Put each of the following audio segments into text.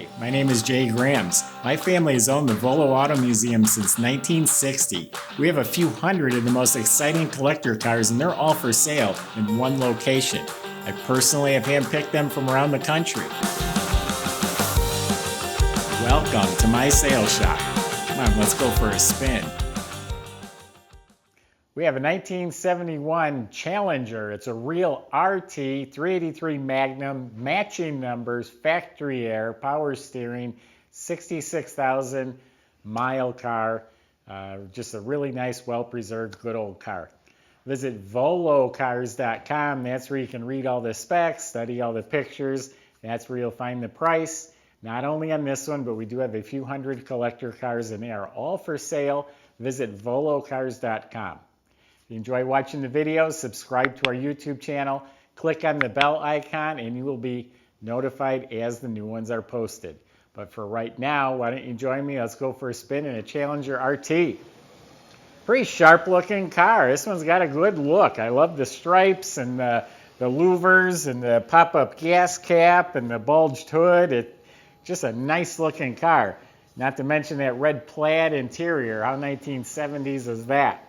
Hi, my name is Jay Grams. My family has owned the Volo Auto Museum since 1960. We have a few hundred of the most exciting collector cars, and they're all for sale in one location. I personally have handpicked them from around the country. Welcome to my sales shop. Come on, let's go for a spin. We have a 1971 Challenger. It's a real RT 383 Magnum, matching numbers, factory air, power steering, 66,000 mile car. Just a really nice, well-preserved, good old car. Visit volocars.com. That's where you can read all the specs, study all the pictures. That's where you'll find the price. Not only on this one, but we do have a few hundred collector cars, and they are all for sale. Visit volocars.com. If you enjoy watching the videos, subscribe to our YouTube channel, click on the bell icon, and you will be notified as the new ones are posted. But for right now, why don't you join me? Let's go for a spin in a Challenger RT. Pretty sharp looking car. This one's got a good look. I love the stripes and the louvers and the pop-up gas cap and the bulged hood. It's just a nice looking car. Not to mention that red plaid interior. How 1970s is that?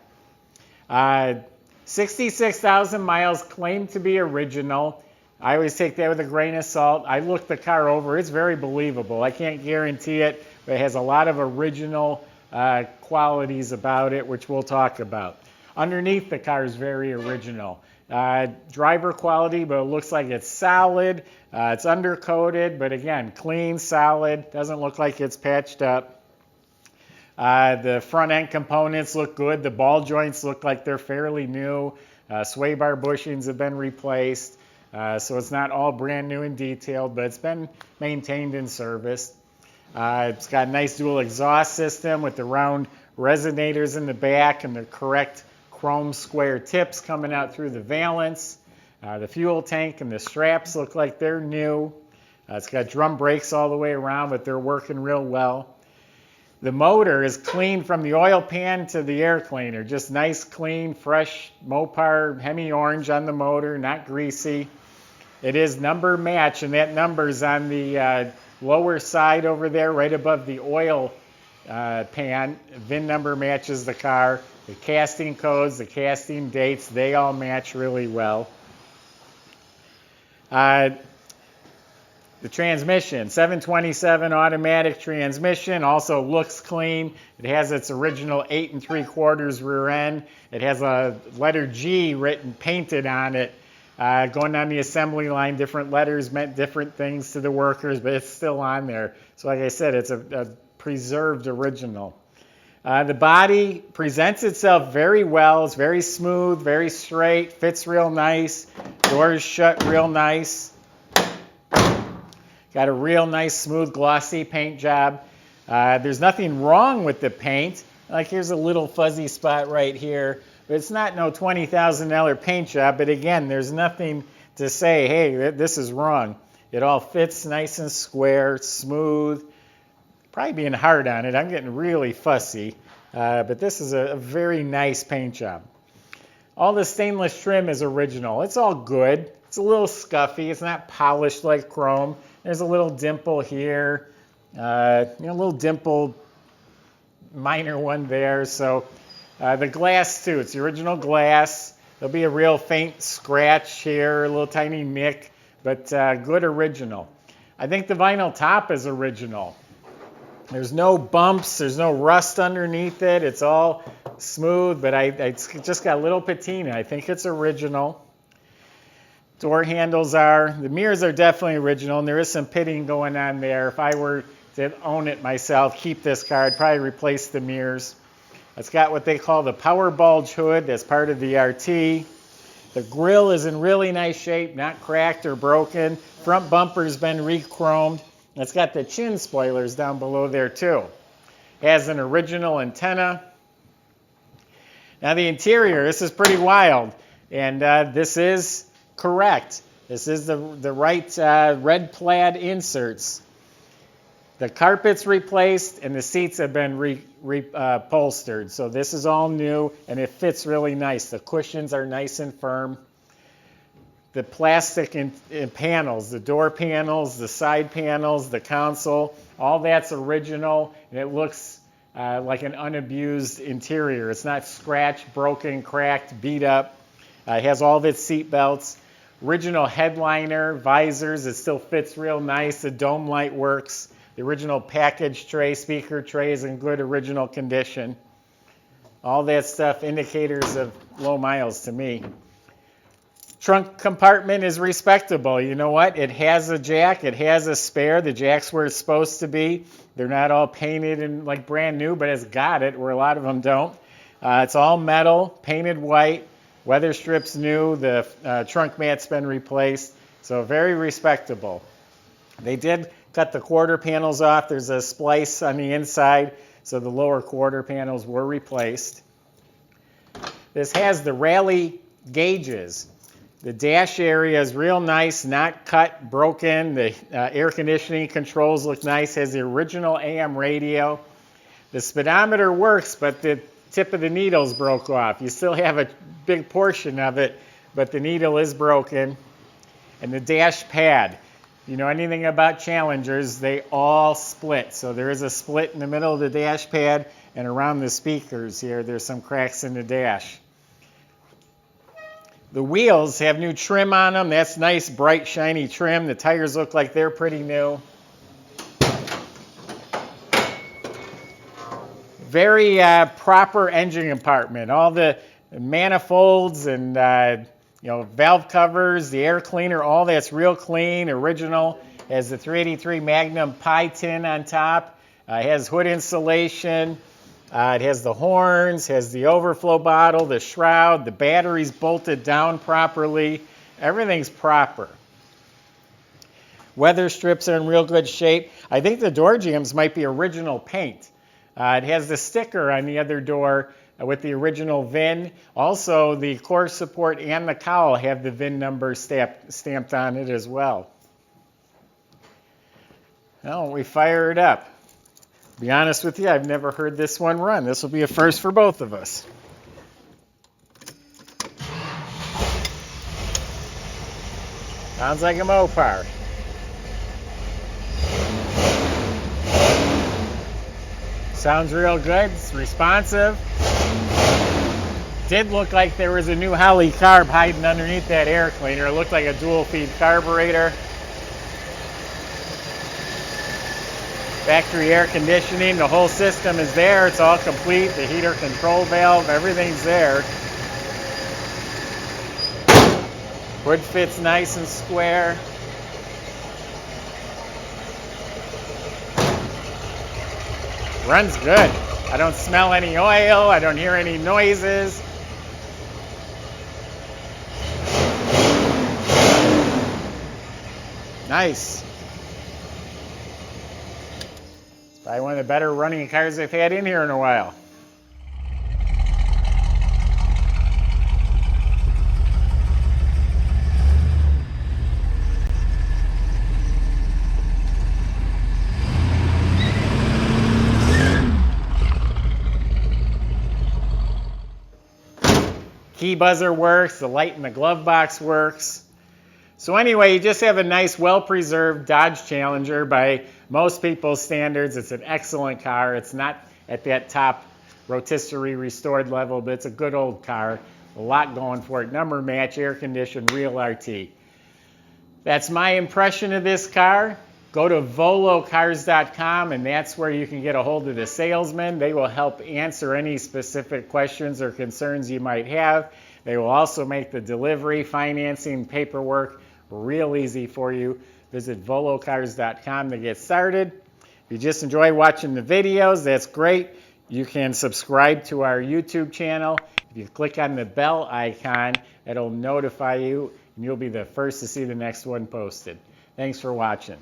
66,000 miles, claimed to be original. I always take that with a grain of salt. I looked the car over. It's very believable. I can't guarantee it, but it has a lot of original qualities about it, which we'll talk about. Underneath, the car is very original. Driver quality, but it looks like it's solid. It's undercoated, but again, clean, solid. Doesn't look like it's patched up. The front end components look good. The ball joints look like they're fairly new. Sway bar bushings have been replaced. So it's not all brand new and detailed, but it's been maintained and serviced. It's got a nice dual exhaust system with the round resonators in the back and the correct chrome square tips coming out through the valance. The fuel tank and the straps look like they're new. It's got drum brakes all the way around, but they're working real well. The motor is clean from the oil pan to the air cleaner. Just nice, clean, fresh Mopar Hemi orange on the motor, not greasy. It is number match, and that number's on the lower side over there, right above the oil pan. VIN number matches the car. The casting codes, the casting dates, they all match really well. The transmission, 727 automatic transmission, also looks clean. It has its original 8 3/4 rear end. It has a letter G painted on it. Going on the assembly line, different letters meant different things to the workers, but it's still on there. So like I said, it's a preserved original. The body presents itself very well. It's very smooth, very straight, fits real nice. Doors shut real nice. Got a real nice, smooth, glossy paint job. There's nothing wrong with the paint. Like here's a little fuzzy spot right here. But it's not no $20,000 paint job. But again, there's nothing to say, hey, this is wrong. It all fits nice and square, smooth. Probably being hard on it. I'm getting really fussy. But this is a very nice paint job. All the stainless trim is original. It's all good. It's a little scuffy. It's not polished like chrome. There's a little dimple here, a little dimple, minor one there. So the glass too, it's the original glass. There'll be a real faint scratch here, a little tiny nick, but good original. I think the vinyl top is original. There's no bumps, there's no rust underneath it. It's all smooth, but it's just got a little patina. I think it's original. Door handles the mirrors are definitely original, and there is some pitting going on there. If I were to own it myself, keep this car, I'd probably replace the mirrors. It's got what they call the power bulge hood. That's part of the RT. The grille is in really nice shape, not cracked or broken. Front bumper's been rechromed. It's got the chin spoilers down below there too. It has an original antenna. Now the interior, this is pretty wild, and this is correct. This is the right red plaid inserts. The carpet's replaced and the seats have been upholstered. So this is all new and it fits really nice. The cushions are nice and firm. the plastic in panels, the door panels, the side panels, the console, all that's original, and it looks like an unabused interior. It's not scratched, broken, cracked, beat up. It has all of its seat belts. Original headliner, visors, it still fits real nice. The dome light works. The original package tray, speaker tray is in good original condition. All that stuff, indicators of low miles to me. Trunk compartment is respectable. You know what? It has a jack. It has a spare. The jack's where it's supposed to be. They're not all painted and like brand new, but it's got it where a lot of them don't. It's all metal, painted white. Weather strips new. The trunk mat's been replaced. So very respectable. They did cut the quarter panels off. There's a splice on the inside, so the lower quarter panels were replaced. This has the rallye gauges. The dash area is real nice, not cut, broken. The air conditioning controls look nice. Has the original AM radio. The speedometer works, but the tip of the needle's broke off. You still have a big portion of it, but the needle is broken. And the dash pad. You know anything about Challengers, they all split. So there is a split in the middle of the dash pad, and around the speakers here, there's some cracks in the dash. The wheels have new trim on them. That's nice, bright, shiny trim. The tires look like they're pretty new. Very proper engine compartment. All the manifolds and valve covers, the air cleaner, all that's real clean, original. Has the 383 Magnum pie tin on top. Has hood insulation. It has the horns, has the overflow bottle, the shroud, the batteries bolted down properly. Everything's proper. Weather strips are in real good shape. I think the door jambs might be original paint. It has the sticker on the other door with the original VIN. Also, the core support and the cowl have the VIN number stamped on it as well. Well, we fire it up. To be honest with you, I've never heard this one run. This will be a first for both of us. Sounds like a Mopar. Sounds real good. It's responsive. Did look like there was a new Holley carb hiding underneath that air cleaner. It looked like a dual feed carburetor. Factory air conditioning, the whole system is there. It's all complete. The heater control valve, everything's there. Hood fits nice and square. Runs good. I don't smell any oil. I don't hear any noises. Nice. Probably one of the better running cars I've had in here in a while. Key buzzer works, the light in the glove box works. So anyway, you just have a nice, well-preserved Dodge Challenger by most people's standards. It's an excellent car. It's not at that top rotisserie restored level, but it's a good old car. A lot going for it. Number match, air conditioned, real RT. That's my impression of this car. Go to volocars.com, and that's where you can get a hold of the salesman. They will help answer any specific questions or concerns you might have. They will also make the delivery, financing, paperwork real easy for you. Visit volocars.com to get started. If you just enjoy watching the videos, that's great. You can subscribe to our YouTube channel. If you click on the bell icon, it'll notify you, and you'll be the first to see the next one posted. Thanks for watching.